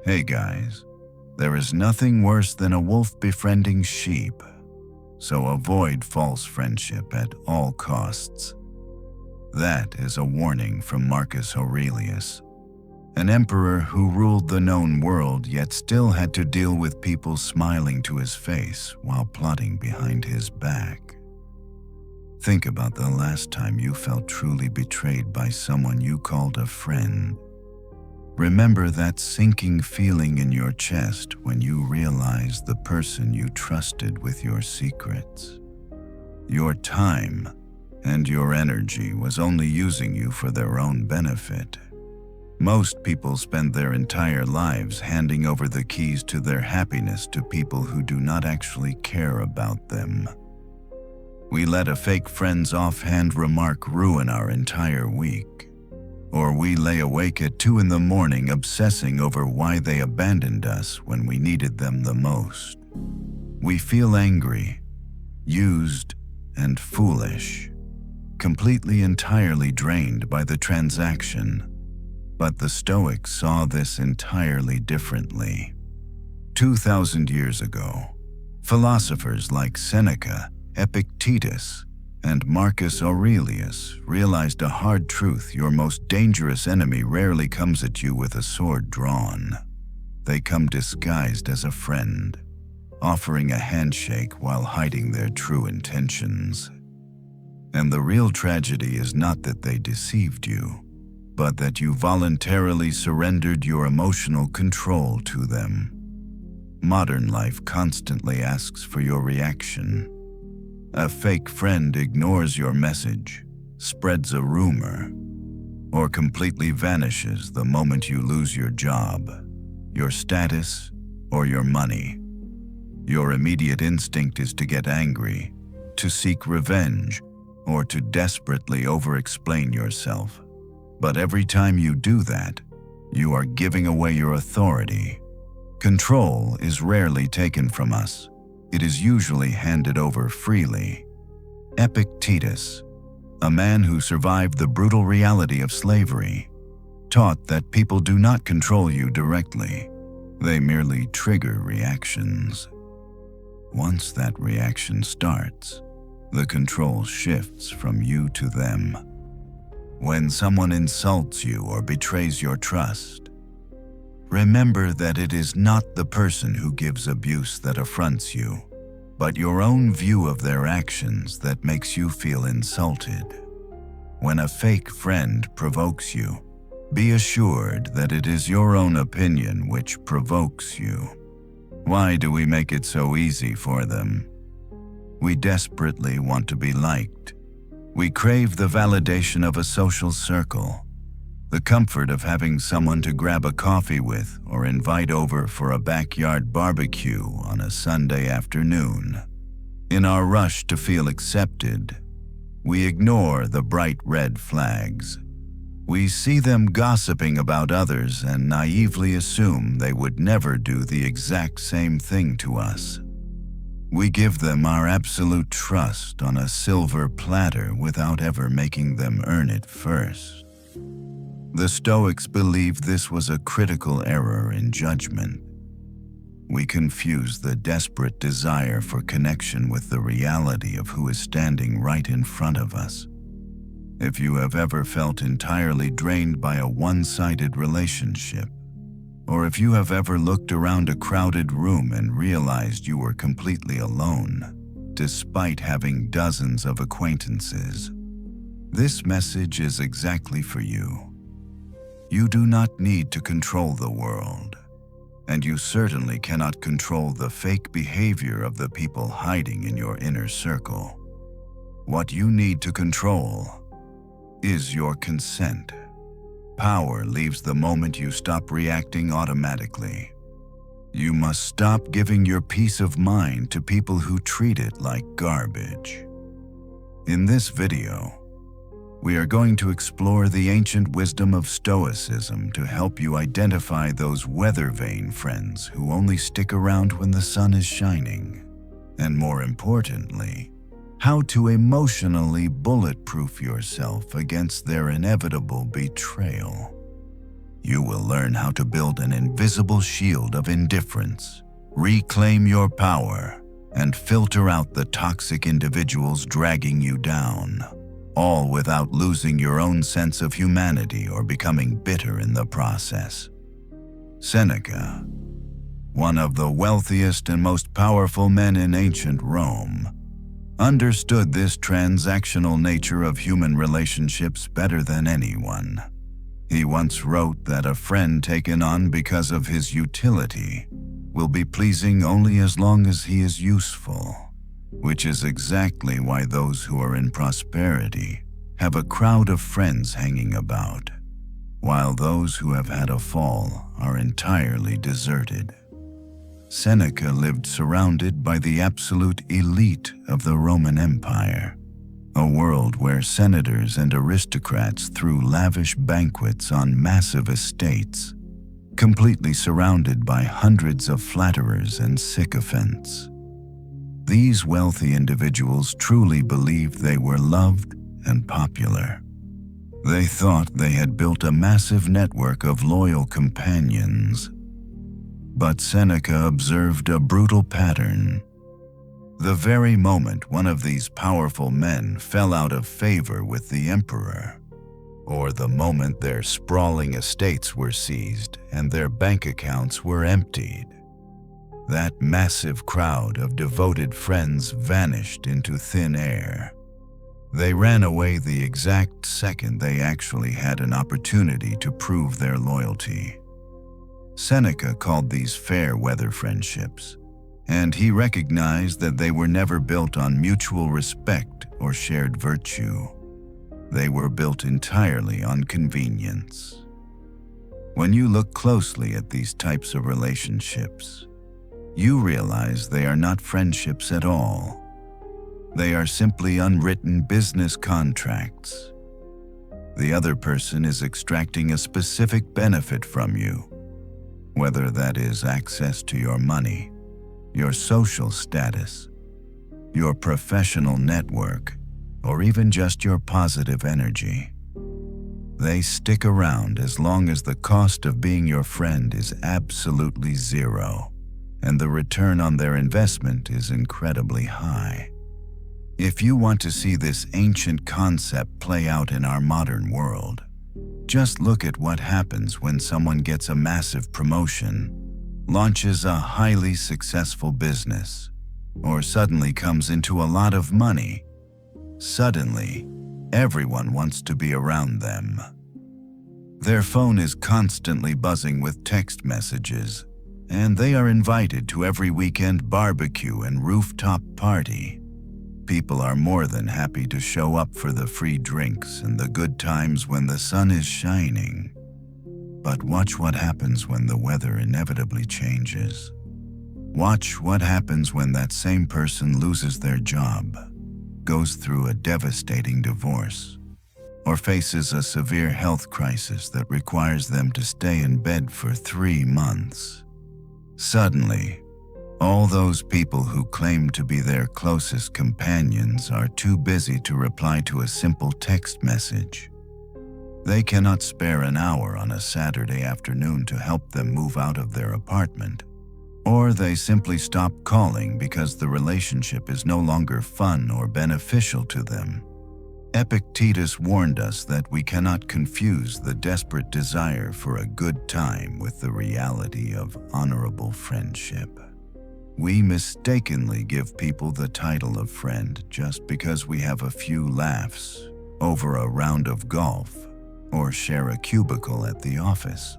Hey guys, there is nothing worse than a wolf befriending sheep, so avoid false friendship at all costs. That is a warning from Marcus Aurelius, an emperor who ruled the known world yet still had to deal with people smiling to his face while plotting behind his back. Think about the last time you felt truly betrayed by someone you called a friend. Remember that sinking feeling in your chest when you realized the person you trusted with your secrets. Your time and your energy was only using you for their own benefit. Most people spend their entire lives handing over the keys to their happiness to people who do not actually care about them. We let a fake friend's offhand remark ruin our entire week. Or we lay awake at 2 a.m. obsessing over why they abandoned us when we needed them the most. We feel angry, used, and foolish, completely entirely drained by the transaction. But the Stoics saw this entirely differently. 2,000 years ago, philosophers like Seneca, Epictetus, and Marcus Aurelius realized a hard truth: your most dangerous enemy rarely comes at you with a sword drawn. They come disguised as a friend, offering a handshake while hiding their true intentions. And the real tragedy is not that they deceived you, but that you voluntarily surrendered your emotional control to them. Modern life constantly asks for your reaction. A fake friend ignores your message, spreads a rumor, or completely vanishes the moment you lose your job, your status, or your money. Your immediate instinct is to get angry, to seek revenge, or to desperately over-explain yourself. But every time you do that, you are giving away your authority. Control is rarely taken from us. It is usually handed over freely. Epictetus, a man who survived the brutal reality of slavery, taught that people do not control you directly. They merely trigger reactions. Once that reaction starts, the control shifts from you to them. When someone insults you or betrays your trust, remember that it is not the person who gives abuse that affronts you, but your own view of their actions that makes you feel insulted. When a fake friend provokes you, be assured that it is your own opinion which provokes you. Why do we make it so easy for them? We desperately want to be liked. We crave the validation of a social circle, the comfort of having someone to grab a coffee with or invite over for a backyard barbecue on a Sunday afternoon. In our rush to feel accepted, we ignore the bright red flags. We see them gossiping about others and naively assume they would never do the exact same thing to us. We give them our absolute trust on a silver platter without ever making them earn it first. The Stoics believed this was a critical error in judgment. We confuse the desperate desire for connection with the reality of who is standing right in front of us. If you have ever felt entirely drained by a one-sided relationship, or if you have ever looked around a crowded room and realized you were completely alone, despite having dozens of acquaintances, this message is exactly for you. You do not need to control the world, and you certainly cannot control the fake behavior of the people hiding in your inner circle. What you need to control is your consent. Power leaves the moment you stop reacting automatically. You must stop giving your peace of mind to people who treat it like garbage. In this video, we are going to explore the ancient wisdom of Stoicism to help you identify those weather-vane friends who only stick around when the sun is shining, and more importantly, how to emotionally bulletproof yourself against their inevitable betrayal. You will learn how to build an invisible shield of indifference, reclaim your power, and filter out the toxic individuals dragging you down, all without losing your own sense of humanity or becoming bitter in the process. Seneca, one of the wealthiest and most powerful men in ancient Rome, understood this transactional nature of human relationships better than anyone. He once wrote that a friend taken on because of his utility will be pleasing only as long as he is useful, which is exactly why those who are in prosperity have a crowd of friends hanging about, while those who have had a fall are entirely deserted. Seneca lived surrounded by the absolute elite of the Roman Empire, a world where senators and aristocrats threw lavish banquets on massive estates, completely surrounded by hundreds of flatterers and sycophants. These wealthy individuals truly believed they were loved and popular. They thought they had built a massive network of loyal companions. But Seneca observed a brutal pattern. The very moment one of these powerful men fell out of favor with the emperor, or the moment their sprawling estates were seized and their bank accounts were emptied, that massive crowd of devoted friends vanished into thin air. They ran away the exact second they actually had an opportunity to prove their loyalty. Seneca called these fair-weather friendships, and he recognized that they were never built on mutual respect or shared virtue. They were built entirely on convenience. When you look closely at these types of relationships, you realize they are not friendships at all. They are simply unwritten business contracts. The other person is extracting a specific benefit from you, whether that is access to your money, your social status, your professional network, or even just your positive energy. They stick around as long as the cost of being your friend is absolutely zero, and the return on their investment is incredibly high. If you want to see this ancient concept play out in our modern world, just look at what happens when someone gets a massive promotion, launches a highly successful business, or suddenly comes into a lot of money. Suddenly, everyone wants to be around them. Their phone is constantly buzzing with text messages, and they are invited to every weekend barbecue and rooftop party. People are more than happy to show up for the free drinks and the good times when the sun is shining. But watch what happens when the weather inevitably changes. Watch what happens when that same person loses their job, goes through a devastating divorce, or faces a severe health crisis that requires them to stay in bed for 3 months. Suddenly, all those people who claim to be their closest companions are too busy to reply to a simple text message. They cannot spare an hour on a Saturday afternoon to help them move out of their apartment, or they simply stop calling because the relationship is no longer fun or beneficial to them. Epictetus warned us that we cannot confuse the desperate desire for a good time with the reality of honorable friendship. We mistakenly give people the title of friend just because we have a few laughs over a round of golf or share a cubicle at the office.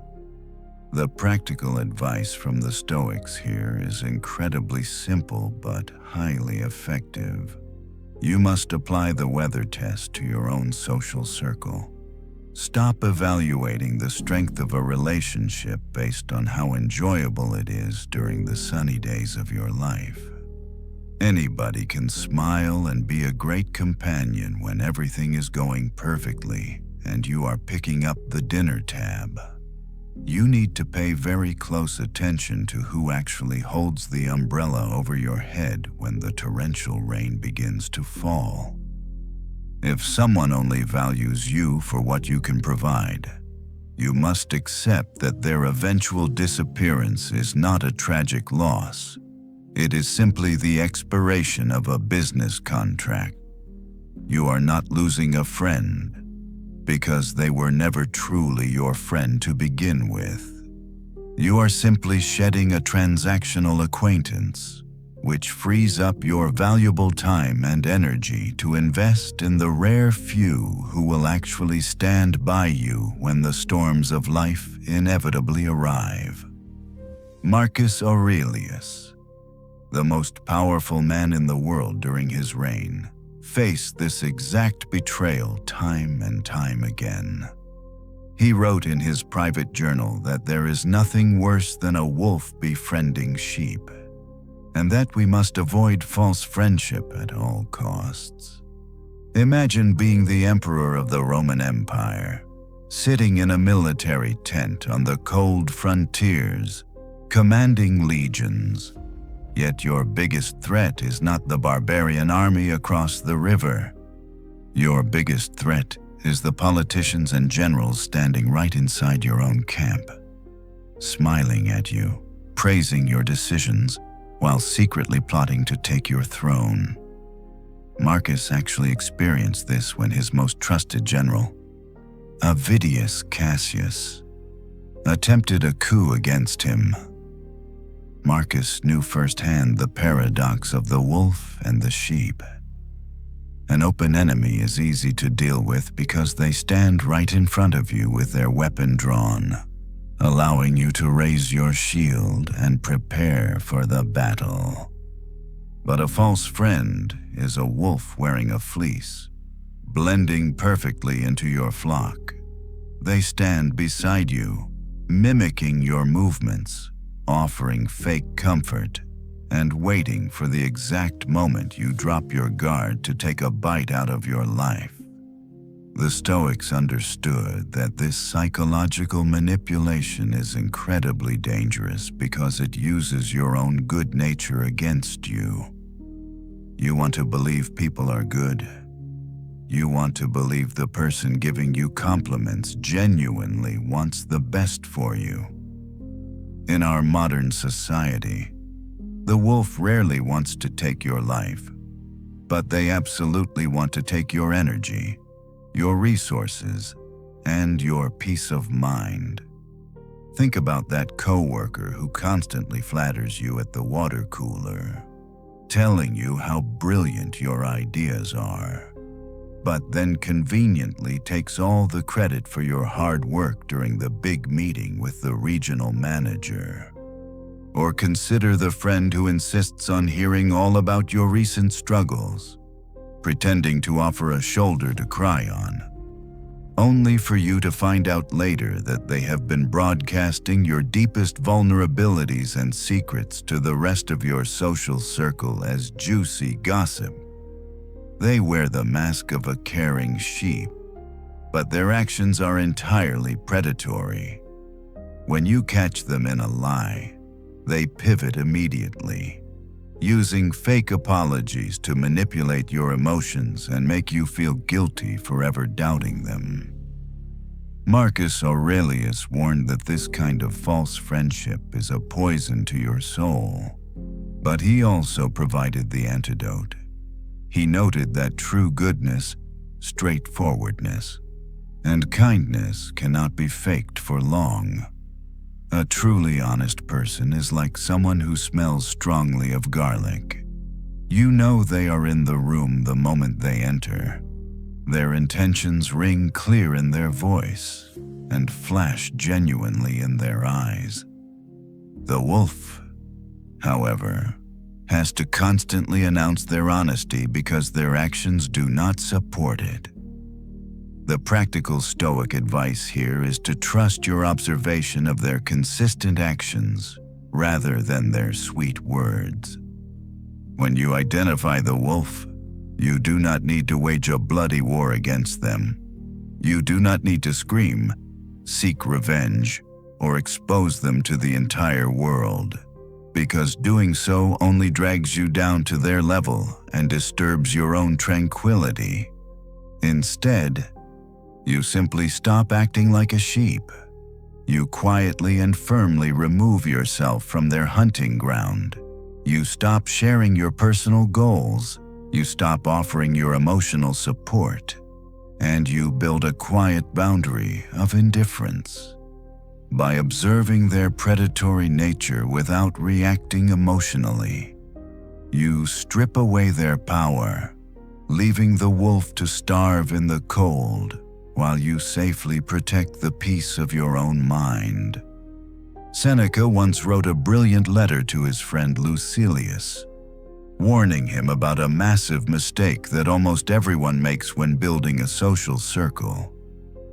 The practical advice from the Stoics here is incredibly simple but highly effective. You must apply the weather test to your own social circle. Stop evaluating the strength of a relationship based on how enjoyable it is during the sunny days of your life. Anybody can smile and be a great companion when everything is going perfectly and you are picking up the dinner tab. You need to pay very close attention to who actually holds the umbrella over your head when the torrential rain begins to fall. If someone only values you for what you can provide, You must accept that their eventual disappearance is not a tragic loss. It is simply the expiration of a business contract. You are not losing a friend, because they were never truly your friend to begin with. You are simply shedding a transactional acquaintance, which frees up your valuable time and energy to invest in the rare few who will actually stand by you when the storms of life inevitably arrive. Marcus Aurelius, the most powerful man in the world during his reign, faced this exact betrayal time and time again. He wrote in his private journal that there is nothing worse than a wolf befriending sheep, and that we must avoid false friendship at all costs. Imagine being the emperor of the Roman Empire, sitting in a military tent on the cold frontiers, commanding legions. Yet your biggest threat is not the barbarian army across the river. Your biggest threat is the politicians and generals standing right inside your own camp, smiling at you, praising your decisions, while secretly plotting to take your throne. Marcus actually experienced this when his most trusted general, Avidius Cassius, attempted a coup against him. Marcus knew firsthand the paradox of the wolf and the sheep. An open enemy is easy to deal with because they stand right in front of you with their weapon drawn, allowing you to raise your shield and prepare for the battle. But a false friend is a wolf wearing a fleece, blending perfectly into your flock. They stand beside you, mimicking your movements, offering fake comfort, and waiting for the exact moment you drop your guard to take a bite out of your life. The Stoics understood that this psychological manipulation is incredibly dangerous because it uses your own good nature against you. You want to believe people are good. You want to believe the person giving you compliments genuinely wants the best for you. In our modern society, the wolf rarely wants to take your life, but they absolutely want to take your energy, your resources, and your peace of mind. Think about that coworker who constantly flatters you at the water cooler, telling you how brilliant your ideas are, but then conveniently takes all the credit for your hard work during the big meeting with the regional manager. Or consider the friend who insists on hearing all about your recent struggles, pretending to offer a shoulder to cry on, only for you to find out later that they have been broadcasting your deepest vulnerabilities and secrets to the rest of your social circle as juicy gossip. They wear the mask of a caring sheep, but their actions are entirely predatory. When you catch them in a lie, they pivot immediately, using fake apologies to manipulate your emotions and make you feel guilty for ever doubting them. Marcus Aurelius warned that this kind of false friendship is a poison to your soul, but he also provided the antidote. He noted that true goodness, straightforwardness, and kindness cannot be faked for long. A truly honest person is like someone who smells strongly of garlic. You know they are in the room the moment they enter. Their intentions ring clear in their voice and flash genuinely in their eyes. The wolf, however, has to constantly announce their honesty because their actions do not support it. The practical Stoic advice here is to trust your observation of their consistent actions rather than their sweet words. When you identify the wolf, you do not need to wage a bloody war against them. You do not need to scream, seek revenge, or expose them to the entire world, because doing so only drags you down to their level and disturbs your own tranquility. Instead, you simply stop acting like a sheep You quietly and firmly remove yourself from their hunting ground. You stop sharing your personal goals. You stop offering your emotional support. And you build a quiet boundary of indifference. By observing their predatory nature without reacting emotionally, you strip away their power, leaving the wolf to starve in the cold while you safely protect the peace of your own mind. Seneca once wrote a brilliant letter to his friend Lucilius, warning him about a massive mistake that almost everyone makes when building a social circle.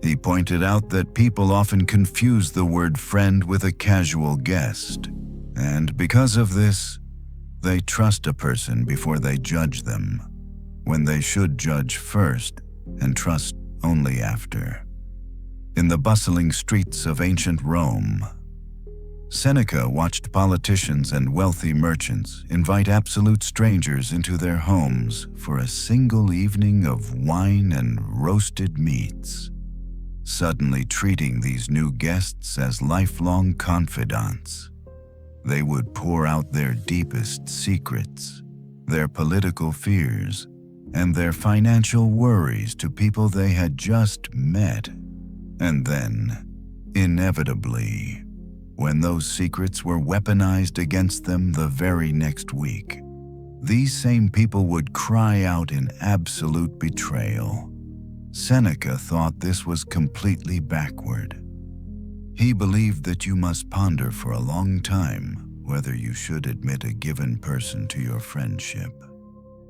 He pointed out that people often confuse the word friend with a casual guest, and because of this, they trust a person before they judge them, when they should judge first and trust only after. In the bustling streets of ancient Rome, Seneca watched politicians and wealthy merchants invite absolute strangers into their homes for a single evening of wine and roasted meats, suddenly treating these new guests as lifelong confidants. They would pour out their deepest secrets, their political fears, and their financial worries to people they had just met. And then, inevitably, when those secrets were weaponized against them the very next week, these same people would cry out in absolute betrayal. Seneca thought this was completely backward. He believed that you must ponder for a long time whether you should admit a given person to your friendship.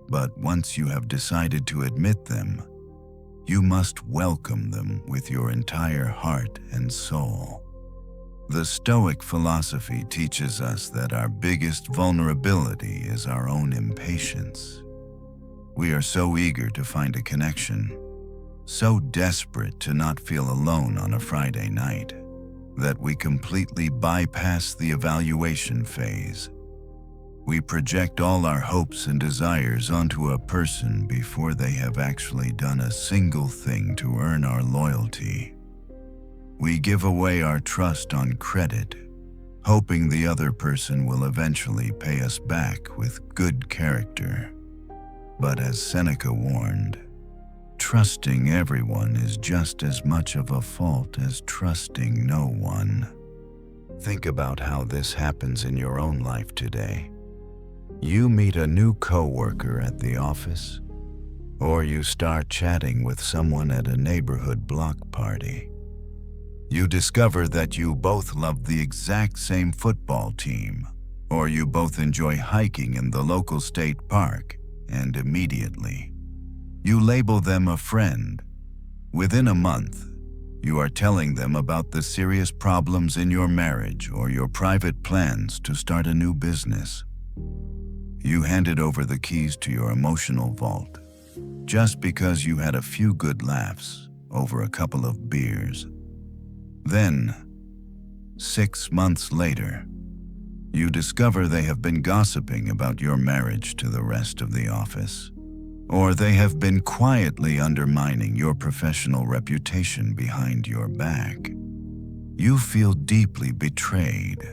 But once you have decided to admit them, you must welcome them with your entire heart and soul. The Stoic philosophy teaches us that our biggest vulnerability is our own impatience. We are so eager to find a connection, so desperate to not feel alone on a Friday night, that we completely bypass the evaluation phase. We project all our hopes and desires onto a person before they have actually done a single thing to earn our loyalty. We give away our trust on credit, hoping the other person will eventually pay us back with good character. But as Seneca warned, trusting everyone is just as much of a fault as trusting no one. Think about how this happens in your own life today. You meet a new coworker at the office, or you start chatting with someone at a neighborhood block party. You discover that you both love the exact same football team, or you both enjoy hiking in the local state park, and immediately, you label them a friend. Within a month, you are telling them about the serious problems in your marriage or your private plans to start a new business. You handed over the keys to your emotional vault just because you had a few good laughs over a couple of beers. Then, 6 months later, you discover they have been gossiping about your marriage to the rest of the office, or they have been quietly undermining your professional reputation behind your back. You feel deeply betrayed,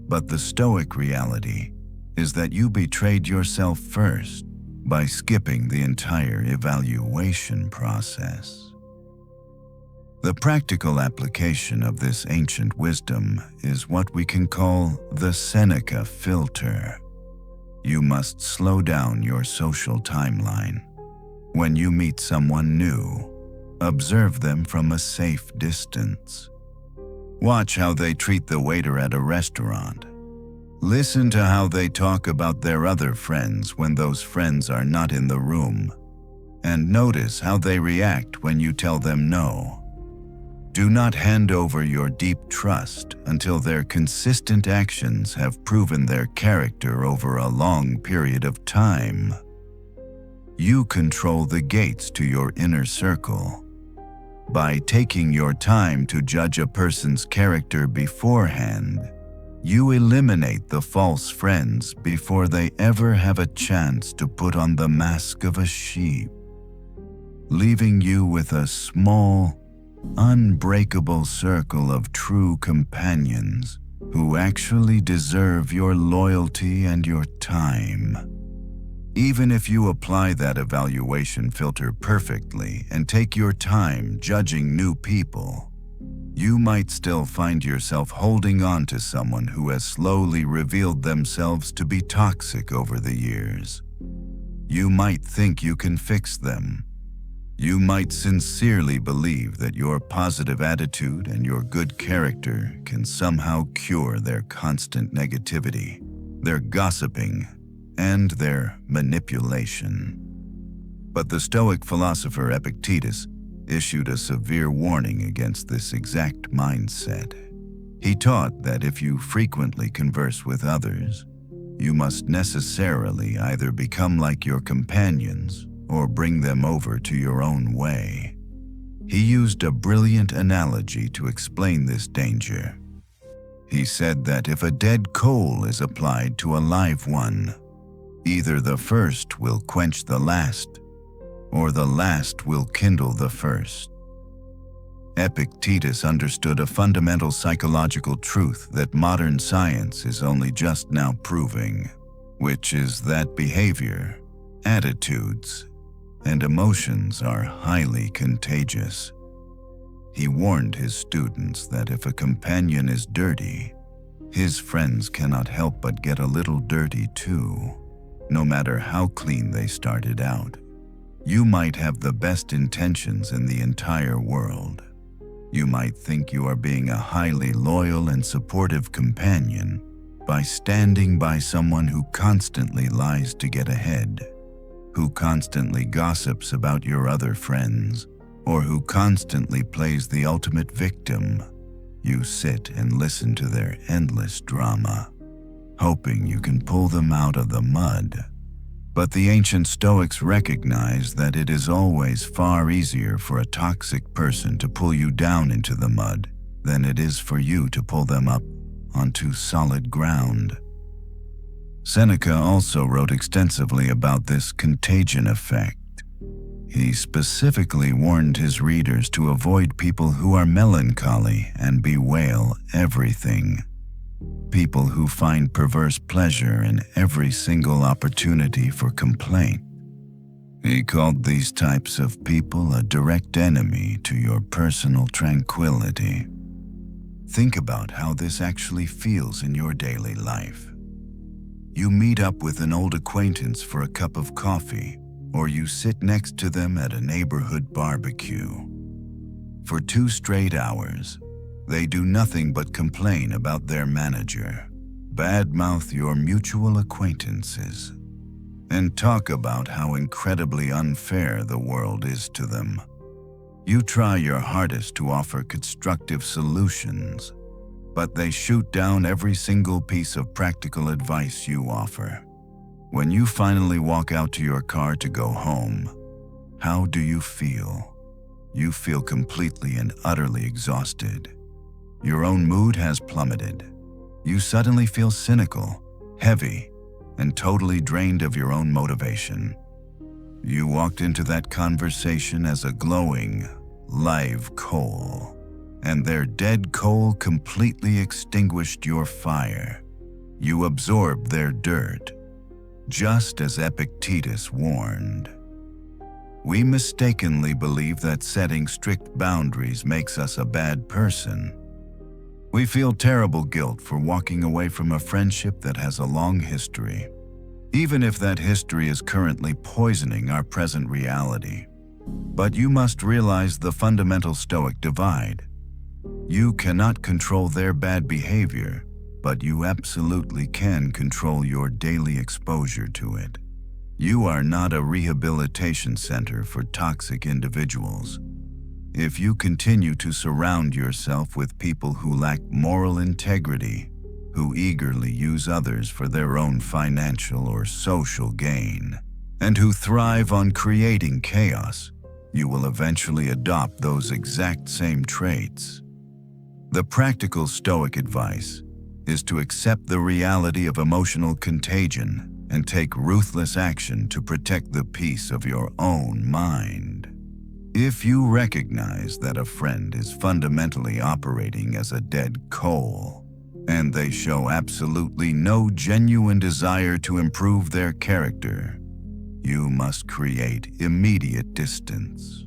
but the Stoic reality is that you betrayed yourself first by skipping the entire evaluation process. The practical application of this ancient wisdom is what we can call the Seneca filter. You must slow down your social timeline. When you meet someone new, observe them from a safe distance. Watch how they treat the waiter at a restaurant. Listen to how they talk about their other friends when those friends are not in the room. And notice how they react when you tell them no. Do not hand over your deep trust until their consistent actions have proven their character over a long period of time. You control the gates to your inner circle. By taking your time to judge a person's character beforehand, you eliminate the false friends before they ever have a chance to put on the mask of a sheep, leaving you with a small, unbreakable circle of true companions who actually deserve your loyalty and your time. Even if you apply that evaluation filter perfectly and take your time judging new people, you might still find yourself holding on to someone who has slowly revealed themselves to be toxic over the years. You might think you can fix them. You might sincerely believe that your positive attitude and your good character can somehow cure their constant negativity, their gossiping, and their manipulation. But the Stoic philosopher Epictetus issued a severe warning against this exact mindset. He taught that if you frequently converse with others, you must necessarily either become like your companions or bring them over to your own way. He used a brilliant analogy to explain this danger. He said that if a dead coal is applied to a live one, either the first will quench the last, or the last will kindle the first. Epictetus understood a fundamental psychological truth that modern science is only just now proving, which is that behavior, attitudes, and emotions are highly contagious. He warned his students that if a companion is dirty, his friends cannot help but get a little dirty too, no matter how clean they started out. You might have the best intentions in the entire world. You might think you are being a highly loyal and supportive companion by standing by someone who constantly lies to get ahead, who constantly gossips about your other friends, or who constantly plays the ultimate victim. You sit and listen to their endless drama, hoping you can pull them out of the mud. But the ancient Stoics recognized that it is always far easier for a toxic person to pull you down into the mud than it is for you to pull them up onto solid ground. Seneca also wrote extensively about this contagion effect. He specifically warned his readers to avoid people who are melancholy and bewail everything. People who find perverse pleasure in every single opportunity for complaint. He called these types of people a direct enemy to your personal tranquility. Think about how this actually feels in your daily life. You meet up with an old acquaintance for a cup of coffee, or you sit next to them at a neighborhood barbecue. For 2 straight hours, they do nothing but complain about their manager, badmouth your mutual acquaintances, and talk about how incredibly unfair the world is to them. You try your hardest to offer constructive solutions, but they shoot down every single piece of practical advice you offer. When you finally walk out to your car to go home, how do you feel? You feel completely and utterly exhausted. Your own mood has plummeted. You suddenly feel cynical, heavy, and totally drained of your own motivation. You walked into that conversation as a glowing, live coal, and their dead coal completely extinguished your fire. You absorbed their dirt, just as Epictetus warned. We mistakenly believe that setting strict boundaries makes us a bad person. We feel terrible guilt for walking away from a friendship that has a long history, even if that history is currently poisoning our present reality. But you must realize the fundamental Stoic divide. You cannot control their bad behavior, but you absolutely can control your daily exposure to it. You are not a rehabilitation center for toxic individuals. If you continue to surround yourself with people who lack moral integrity, who eagerly use others for their own financial or social gain, and who thrive on creating chaos, you will eventually adopt those exact same traits. The practical Stoic advice is to accept the reality of emotional contagion and take ruthless action to protect the peace of your own mind. If you recognize that a friend is fundamentally operating as a dead coal, and they show absolutely no genuine desire to improve their character, you must create immediate distance.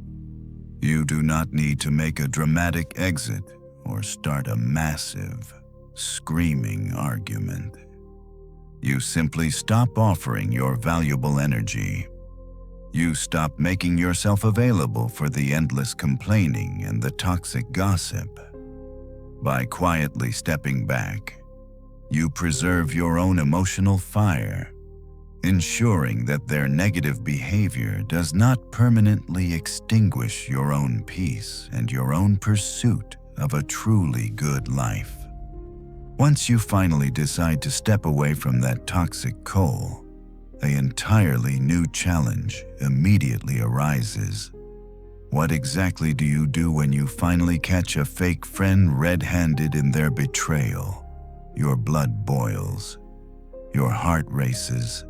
You do not need to make a dramatic exit or start a massive, screaming argument. You simply stop offering your valuable energy. You stop making yourself available for the endless complaining and the toxic gossip. By quietly stepping back, you preserve your own emotional fire, ensuring that their negative behavior does not permanently extinguish your own peace and your own pursuit of a truly good life. Once you finally decide to step away from that toxic coal, an entirely new challenge immediately arises. What exactly do you do when you finally catch a fake friend red-handed in their betrayal? Your blood boils, your heart races,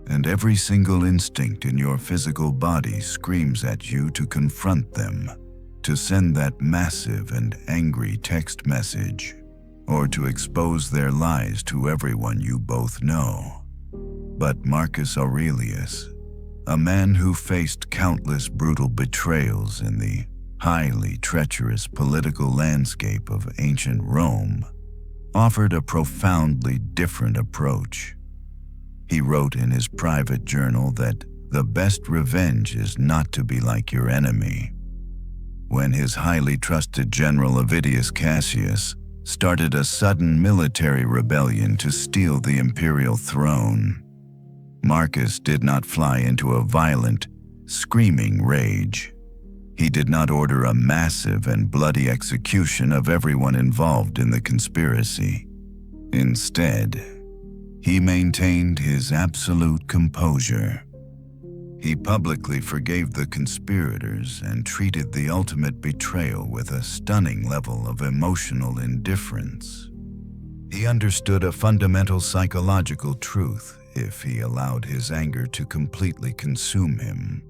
and every single instinct in your physical body screams at you to confront them, to send that massive and angry text message, or to expose their lies to everyone you both know. But Marcus Aurelius, a man who faced countless brutal betrayals in the highly treacherous political landscape of ancient Rome, offered a profoundly different approach. He wrote in his private journal that the best revenge is not to be like your enemy. When his highly trusted general Avidius Cassius started a sudden military rebellion to steal the imperial throne, Marcus did not fly into a violent, screaming rage. He did not order a massive and bloody execution of everyone involved in the conspiracy. Instead, he maintained his absolute composure. He publicly forgave the conspirators and treated the ultimate betrayal with a stunning level of emotional indifference. He understood a fundamental psychological truth: if he allowed his anger to completely consume him,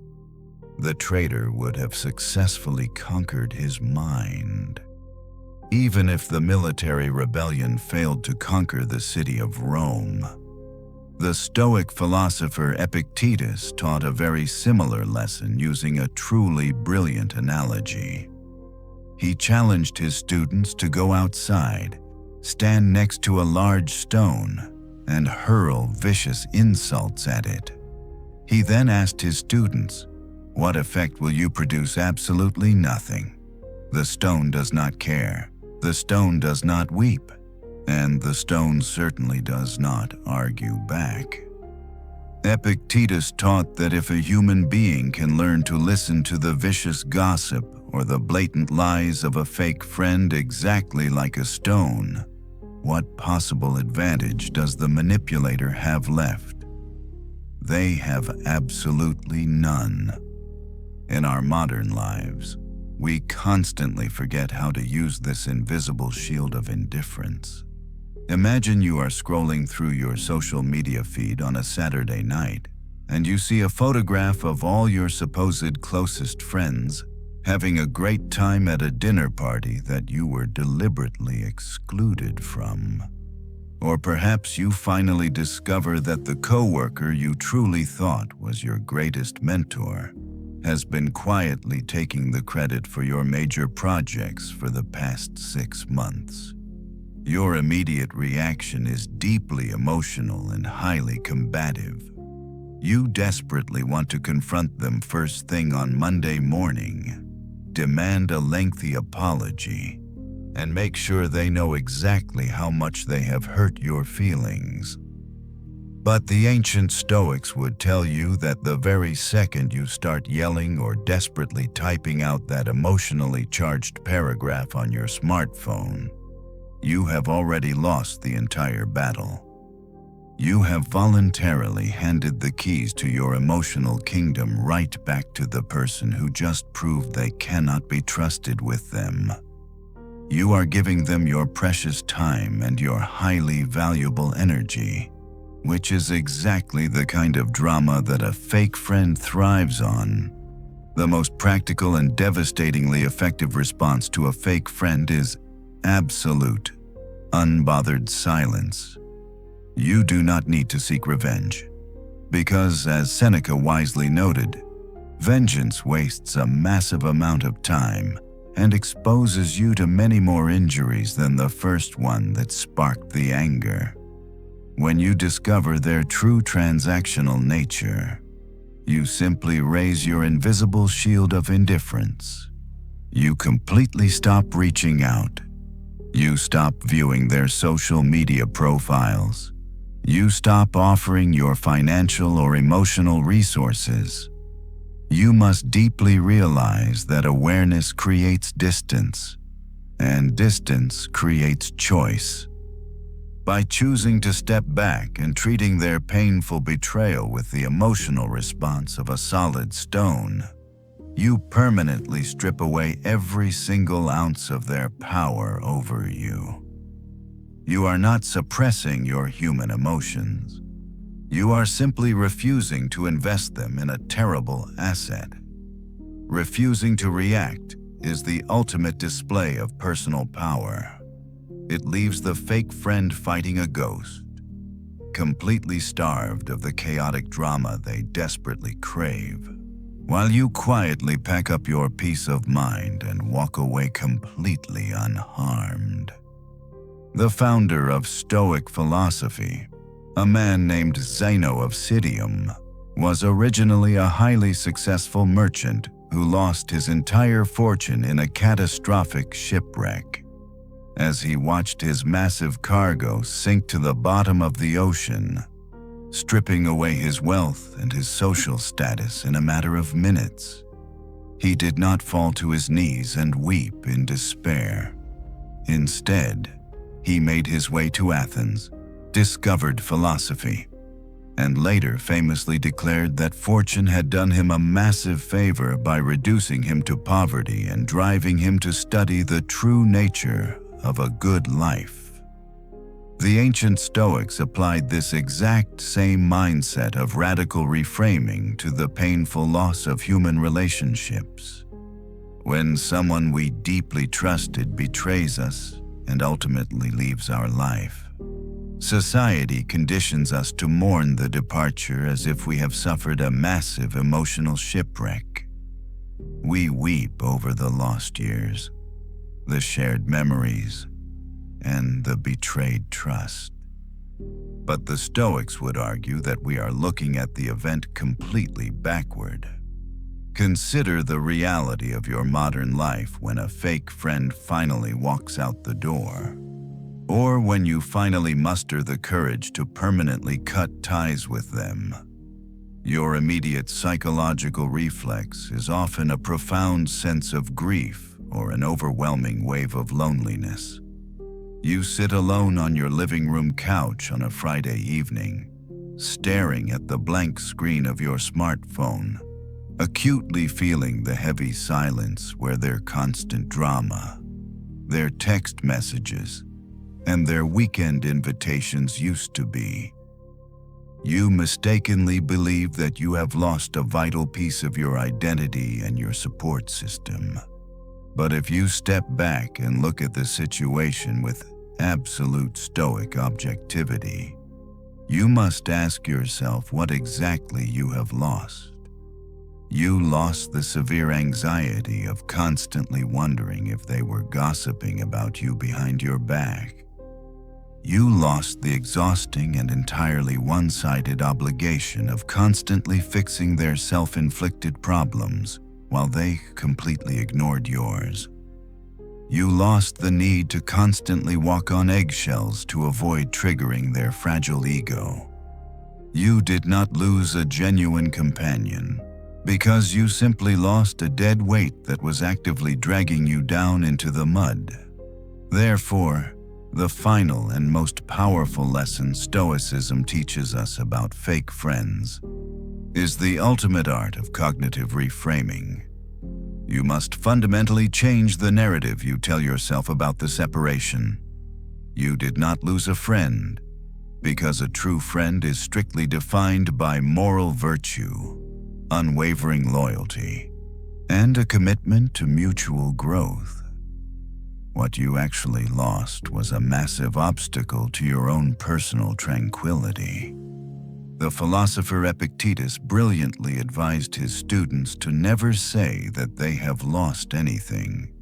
the traitor would have successfully conquered his mind. Even if the military rebellion failed to conquer the city of Rome, the Stoic philosopher Epictetus taught a very similar lesson using a truly brilliant analogy. He challenged his students to go outside, stand next to a large stone, and hurl vicious insults at it. He then asked his students, "What effect will you produce?" Absolutely nothing. The stone does not care. The stone does not weep. And the stone certainly does not argue back. Epictetus taught that if a human being can learn to listen to the vicious gossip or the blatant lies of a fake friend exactly like a stone, what possible advantage does the manipulator have left? They have absolutely none. In our modern lives, we constantly forget how to use this invisible shield of indifference. Imagine you are scrolling through your social media feed on a Saturday night, and you see a photograph of all your supposed closest friends having a great time at a dinner party that you were deliberately excluded from. Or perhaps you finally discover that the coworker you truly thought was your greatest mentor has been quietly taking the credit for your major projects for the past 6 months. Your immediate reaction is deeply emotional and highly combative. You desperately want to confront them first thing on Monday morning, demand a lengthy apology, and make sure they know exactly how much they have hurt your feelings. But the ancient Stoics would tell you that the very second you start yelling or desperately typing out that emotionally charged paragraph on your smartphone, you have already lost the entire battle. You have voluntarily handed the keys to your emotional kingdom right back to the person who just proved they cannot be trusted with them. You are giving them your precious time and your highly valuable energy, which is exactly the kind of drama that a fake friend thrives on. The most practical and devastatingly effective response to a fake friend is absolute, unbothered silence. You do not need to seek revenge, because, as Seneca wisely noted, vengeance wastes a massive amount of time and exposes you to many more injuries than the first one that sparked the anger. When you discover their true transactional nature, you simply raise your invisible shield of indifference. You completely stop reaching out. You stop viewing their social media profiles. You stop offering your financial or emotional resources. You must deeply realize that awareness creates distance, and distance creates choice. By choosing to step back and treating their painful betrayal with the emotional response of a solid stone, you permanently strip away every single ounce of their power over you. You are not suppressing your human emotions. You are simply refusing to invest them in a terrible asset. Refusing to react is the ultimate display of personal power. It leaves the fake friend fighting a ghost, completely starved of the chaotic drama they desperately crave, while you quietly pack up your peace of mind and walk away completely unharmed. The founder of Stoic philosophy, a man named Zeno of Citium, was originally a highly successful merchant who lost his entire fortune in a catastrophic shipwreck. As he watched his massive cargo sink to the bottom of the ocean, stripping away his wealth and his social status in a matter of minutes, he did not fall to his knees and weep in despair. Instead, he made his way to Athens, discovered philosophy, and later famously declared that fortune had done him a massive favor by reducing him to poverty and driving him to study the true nature of a good life. The ancient Stoics applied this exact same mindset of radical reframing to the painful loss of human relationships. When someone we deeply trusted betrays us and ultimately leaves our life, society conditions us to mourn the departure as if we have suffered a massive emotional shipwreck. We weep over the lost years, the shared memories, and the betrayed trust. But the Stoics would argue that we are looking at the event completely backward. Consider the reality of your modern life when a fake friend finally walks out the door, or when you finally muster the courage to permanently cut ties with them. Your immediate psychological reflex is often a profound sense of grief or an overwhelming wave of loneliness. You sit alone on your living room couch on a Friday evening, staring at the blank screen of your smartphone, acutely feeling the heavy silence where their constant drama, their text messages, and their weekend invitations used to be. You mistakenly believe that you have lost a vital piece of your identity and your support system. But if you step back and look at the situation with absolute Stoic objectivity, you must ask yourself what exactly you have lost. You lost the severe anxiety of constantly wondering if they were gossiping about you behind your back. You lost the exhausting and entirely one-sided obligation of constantly fixing their self-inflicted problems while they completely ignored yours. You lost the need to constantly walk on eggshells to avoid triggering their fragile ego. You did not lose a genuine companion, because you simply lost a dead weight that was actively dragging you down into the mud. Therefore, the final and most powerful lesson Stoicism teaches us about fake friends is the ultimate art of cognitive reframing. You must fundamentally change the narrative you tell yourself about the separation. You did not lose a friend, because a true friend is strictly defined by moral virtue, unwavering loyalty, and a commitment to mutual growth. What you actually lost was a massive obstacle to your own personal tranquility. The philosopher Epictetus brilliantly advised his students to never say that they have lost anything,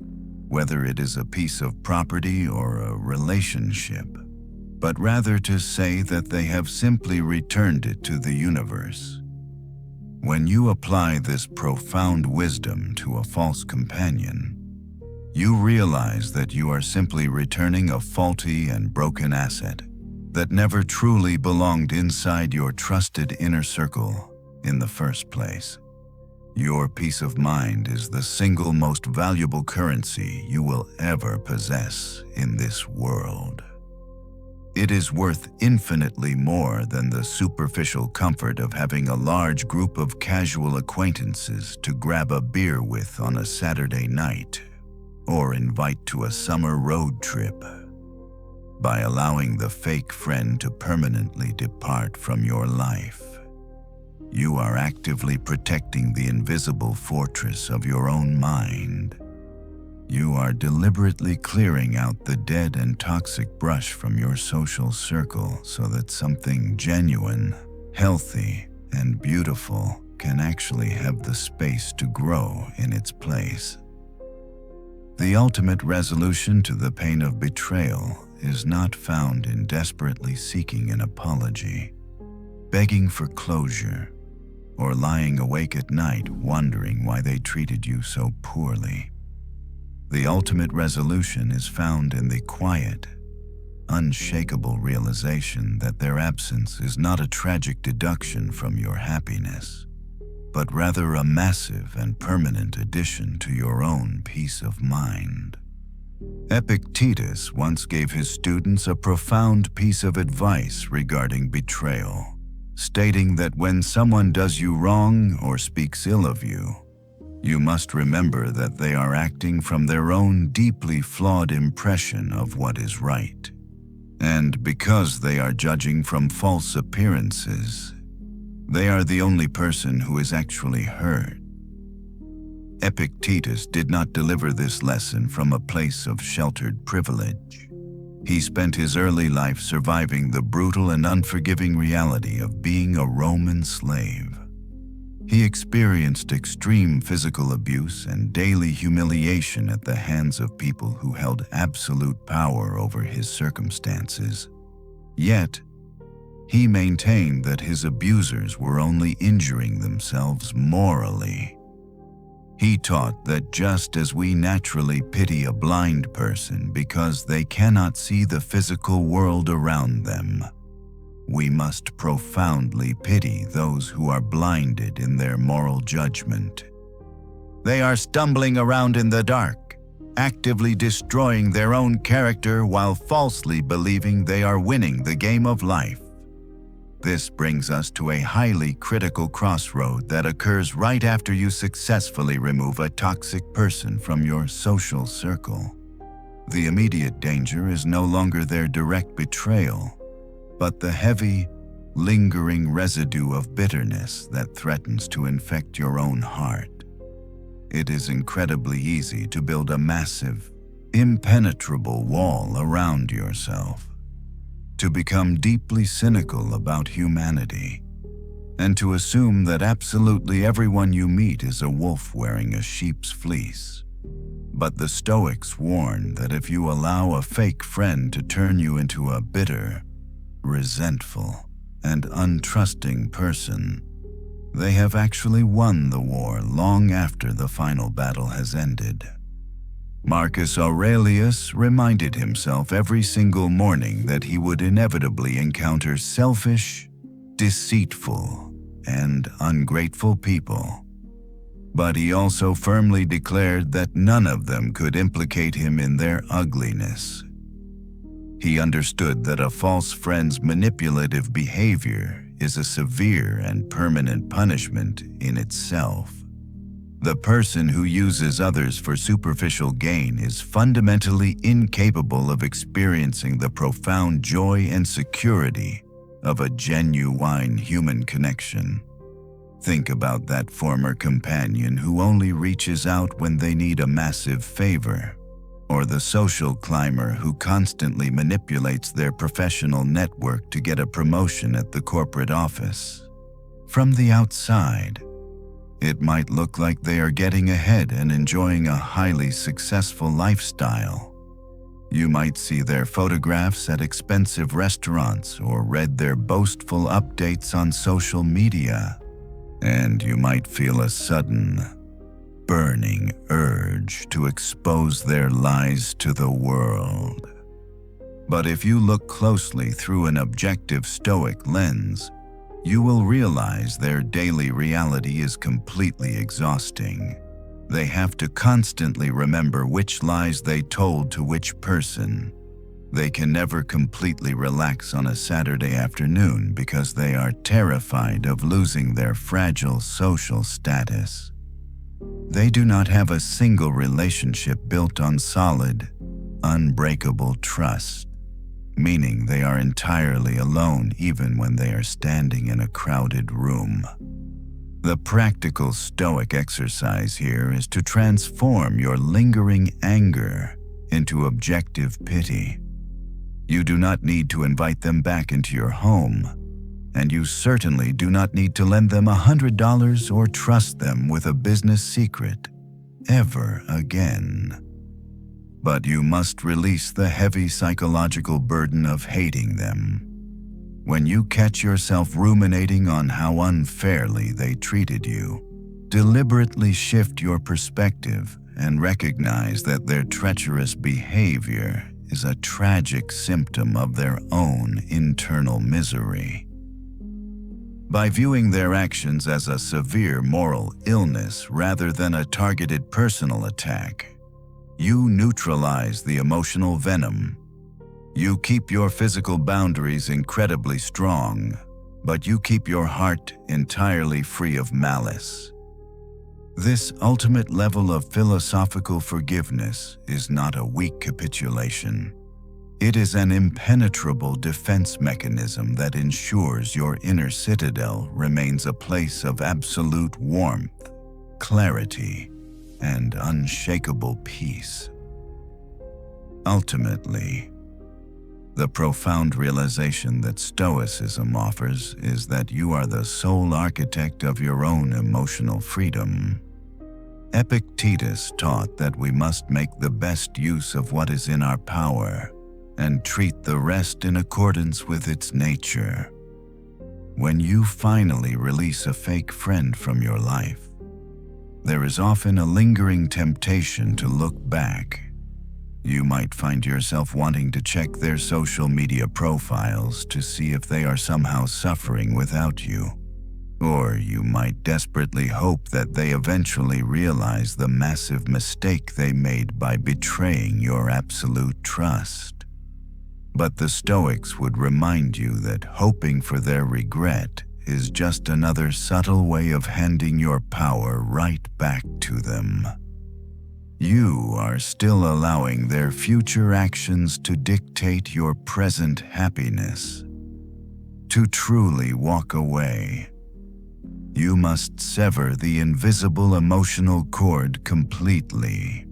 whether it is a piece of property or a relationship, but rather to say that they have simply returned it to the universe. When you apply this profound wisdom to a false companion, you realize that you are simply returning a faulty and broken asset that never truly belonged inside your trusted inner circle in the first place. Your peace of mind is the single most valuable currency you will ever possess in this world. It is worth infinitely more than the superficial comfort of having a large group of casual acquaintances to grab a beer with on a Saturday night or invite to a summer road trip. By allowing the fake friend to permanently depart from your life, you are actively protecting the invisible fortress of your own mind. You are deliberately clearing out the dead and toxic brush from your social circle so that something genuine, healthy, and beautiful can actually have the space to grow in its place. The ultimate resolution to the pain of betrayal is not found in desperately seeking an apology, begging for closure, or lying awake at night wondering why they treated you so poorly. The ultimate resolution is found in the quiet, unshakable realization that their absence is not a tragic deduction from your happiness, but rather a massive and permanent addition to your own peace of mind. Epictetus once gave his students a profound piece of advice regarding betrayal, stating that when someone does you wrong or speaks ill of you, you must remember that they are acting from their own deeply flawed impression of what is right. And because they are judging from false appearances, they are the only person who is actually hurt. Epictetus did not deliver this lesson from a place of sheltered privilege. He spent his early life surviving the brutal and unforgiving reality of being a Roman slave. He experienced extreme physical abuse and daily humiliation at the hands of people who held absolute power over his circumstances. Yet, he maintained that his abusers were only injuring themselves morally. He taught that just as we naturally pity a blind person because they cannot see the physical world around them, we must profoundly pity those who are blinded in their moral judgment. They are stumbling around in the dark, actively destroying their own character while falsely believing they are winning the game of life. This brings us to a highly critical crossroad that occurs right after you successfully remove a toxic person from your social circle. The immediate danger is no longer their direct betrayal, but the heavy, lingering residue of bitterness that threatens to infect your own heart. It is incredibly easy to build a massive, impenetrable wall around yourself, to become deeply cynical about humanity, and to assume that absolutely everyone you meet is a wolf wearing a sheep's fleece. But the Stoics warn that if you allow a fake friend to turn you into a bitter, resentful, and untrusting person, they have actually won the war long after the final battle has ended. Marcus Aurelius reminded himself every single morning that he would inevitably encounter selfish, deceitful, and ungrateful people. But he also firmly declared that none of them could implicate him in their ugliness. He understood that a false friend's manipulative behavior is a severe and permanent punishment in itself. The person who uses others for superficial gain is fundamentally incapable of experiencing the profound joy and security of a genuine human connection. Think about that former companion who only reaches out when they need a massive favor, or the social climber who constantly manipulates their professional network to get a promotion at the corporate office. From the outside, it might look like they are getting ahead and enjoying a highly successful lifestyle. You might see their photographs at expensive restaurants or read their boastful updates on social media, and you might feel a sudden, burning urge to expose their lies to the world. But if you look closely through an objective Stoic lens, you will realize their daily reality is completely exhausting. They have to constantly remember which lies they told to which person. They can never completely relax on a Saturday afternoon because they are terrified of losing their fragile social status. They do not have a single relationship built on solid, unbreakable trust, meaning they are entirely alone even when they are standing in a crowded room. The practical Stoic exercise here is to transform your lingering anger into objective pity. You do not need to invite them back into your home, and you certainly do not need to lend them $100 or trust them with a business secret ever again. But you must release the heavy psychological burden of hating them. When you catch yourself ruminating on how unfairly they treated you, deliberately shift your perspective and recognize that their treacherous behavior is a tragic symptom of their own internal misery. By viewing their actions as a severe moral illness rather than a targeted personal attack, you neutralize the emotional venom. You keep your physical boundaries incredibly strong, but you keep your heart entirely free of malice. This ultimate level of philosophical forgiveness is not a weak capitulation. It is an impenetrable defense mechanism that ensures your inner citadel remains a place of absolute warmth, clarity, and unshakable peace. Ultimately, the profound realization that Stoicism offers is that you are the sole architect of your own emotional freedom. Epictetus taught that we must make the best use of what is in our power and treat the rest in accordance with its nature. When you finally release a fake friend from your life, there is often a lingering temptation to look back. You might find yourself wanting to check their social media profiles to see if they are somehow suffering without you. Or you might desperately hope that they eventually realize the massive mistake they made by betraying your absolute trust. But the Stoics would remind you that hoping for their regret is just another subtle way of handing your power right back to them. You are still allowing their future actions to dictate your present happiness. To truly walk away, you must sever the invisible emotional cord completely.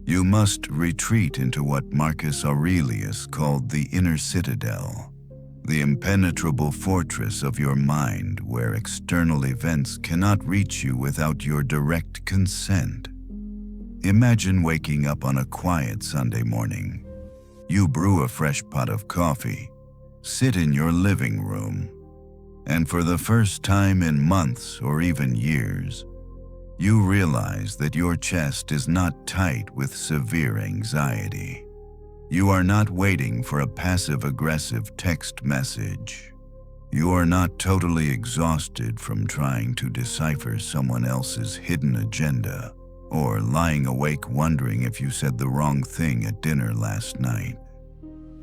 You must retreat into what Marcus Aurelius called the inner citadel, the impenetrable fortress of your mind where external events cannot reach you without your direct consent. Imagine waking up on a quiet Sunday morning. You brew a fresh pot of coffee, sit in your living room, and for the first time in months or even years, you realize that your chest is not tight with severe anxiety. You are not waiting for a passive-aggressive text message. You are not totally exhausted from trying to decipher someone else's hidden agenda, or lying awake wondering if you said the wrong thing at dinner last night.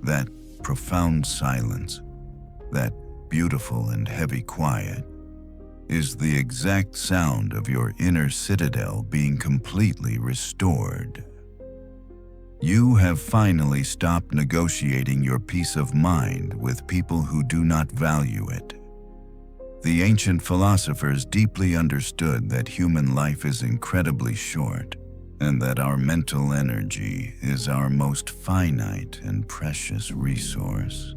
That profound silence, that beautiful and heavy quiet, is the exact sound of your inner citadel being completely restored. You have finally stopped negotiating your peace of mind with people who do not value it. The ancient philosophers deeply understood that human life is incredibly short, and that our mental energy is our most finite and precious resource.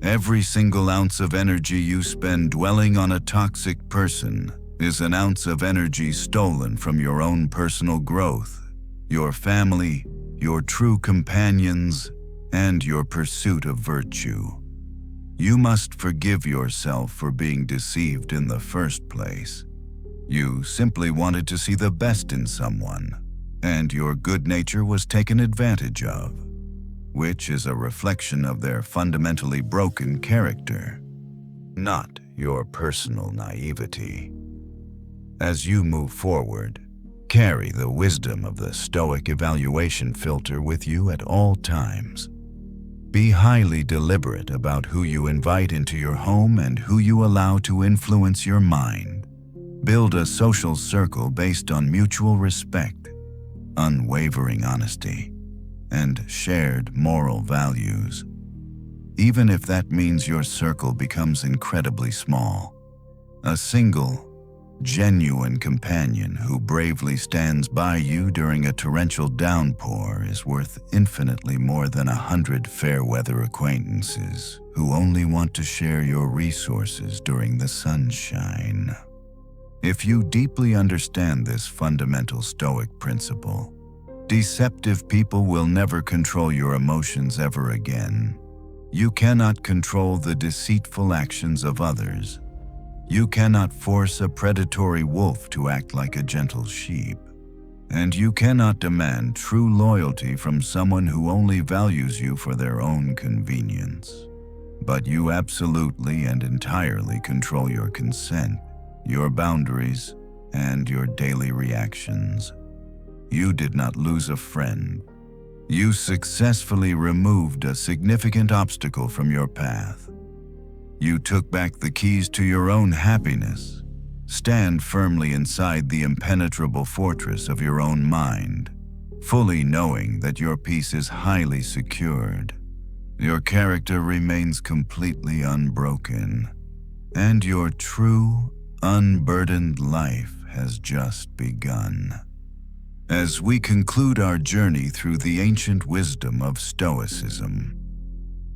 Every single ounce of energy you spend dwelling on a toxic person is an ounce of energy stolen from your own personal growth, your family, your true companions, and your pursuit of virtue. You must forgive yourself for being deceived in the first place. You simply wanted to see the best in someone, and your good nature was taken advantage of, which is a reflection of their fundamentally broken character, not your personal naivety. As you move forward, carry the wisdom of the Stoic evaluation filter with you at all times. Be highly deliberate about who you invite into your home and who you allow to influence your mind. Build a social circle based on mutual respect, unwavering honesty, and shared moral values, even if that means your circle becomes incredibly small. A single, genuine companion who bravely stands by you during a torrential downpour is worth infinitely more than 100 fair-weather acquaintances who only want to share your resources during the sunshine. If you deeply understand this fundamental Stoic principle, deceptive people will never control your emotions ever again. You cannot control the deceitful actions of others. You cannot force a predatory wolf to act like a gentle sheep. And you cannot demand true loyalty from someone who only values you for their own convenience. But you absolutely and entirely control your consent, your boundaries, and your daily reactions. You did not lose a friend. You successfully removed a significant obstacle from your path. You took back the keys to your own happiness. Stand firmly inside the impenetrable fortress of your own mind, fully knowing that your peace is highly secured. Your character remains completely unbroken, and your true, unburdened life has just begun. As we conclude our journey through the ancient wisdom of Stoicism,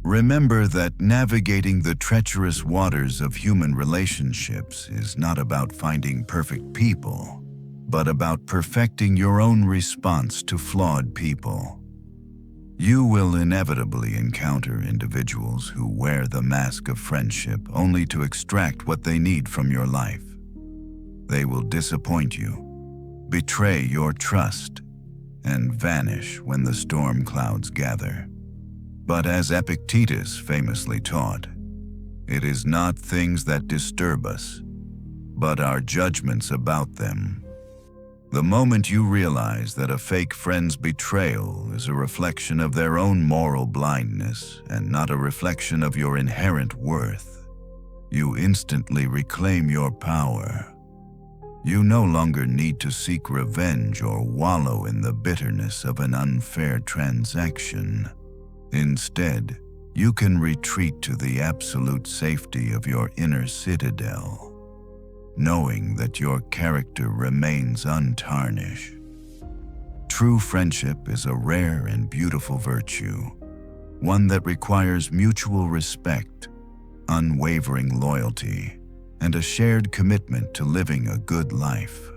remember that navigating the treacherous waters of human relationships is not about finding perfect people, but about perfecting your own response to flawed people. You will inevitably encounter individuals who wear the mask of friendship only to extract what they need from your life. They will disappoint you, betray your trust, and vanish when the storm clouds gather. But as Epictetus famously taught, it is not things that disturb us, but our judgments about them. The moment you realize that a fake friend's betrayal is a reflection of their own moral blindness and not a reflection of your inherent worth, you instantly reclaim your power. You no longer need to seek revenge or wallow in the bitterness of an unfair transaction. Instead, you can retreat to the absolute safety of your inner citadel, knowing that your character remains untarnished. True friendship is a rare and beautiful virtue, one that requires mutual respect, unwavering loyalty, and a shared commitment to living a good life.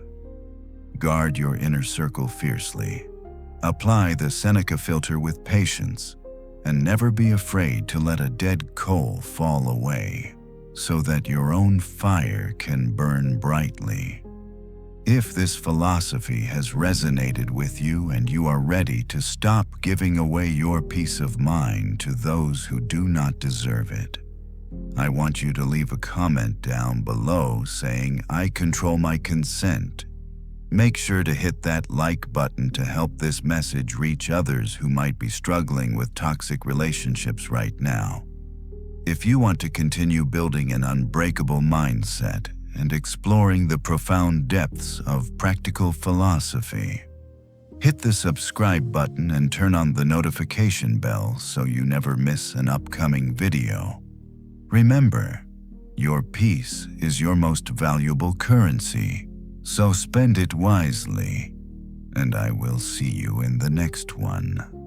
Guard your inner circle fiercely. Apply the Seneca filter with patience, and never be afraid to let a dead coal fall away, so that your own fire can burn brightly. If this philosophy has resonated with you and you are ready to stop giving away your peace of mind to those who do not deserve it, I want you to leave a comment down below saying, "I control my consent." Make sure to hit that like button to help this message reach others who might be struggling with toxic relationships right now. If you want to continue building an unbreakable mindset and exploring the profound depths of practical philosophy, hit the subscribe button and turn on the notification bell so you never miss an upcoming video. Remember, Your peace is your most valuable currency, so spend it wisely, and I will see you in the next one.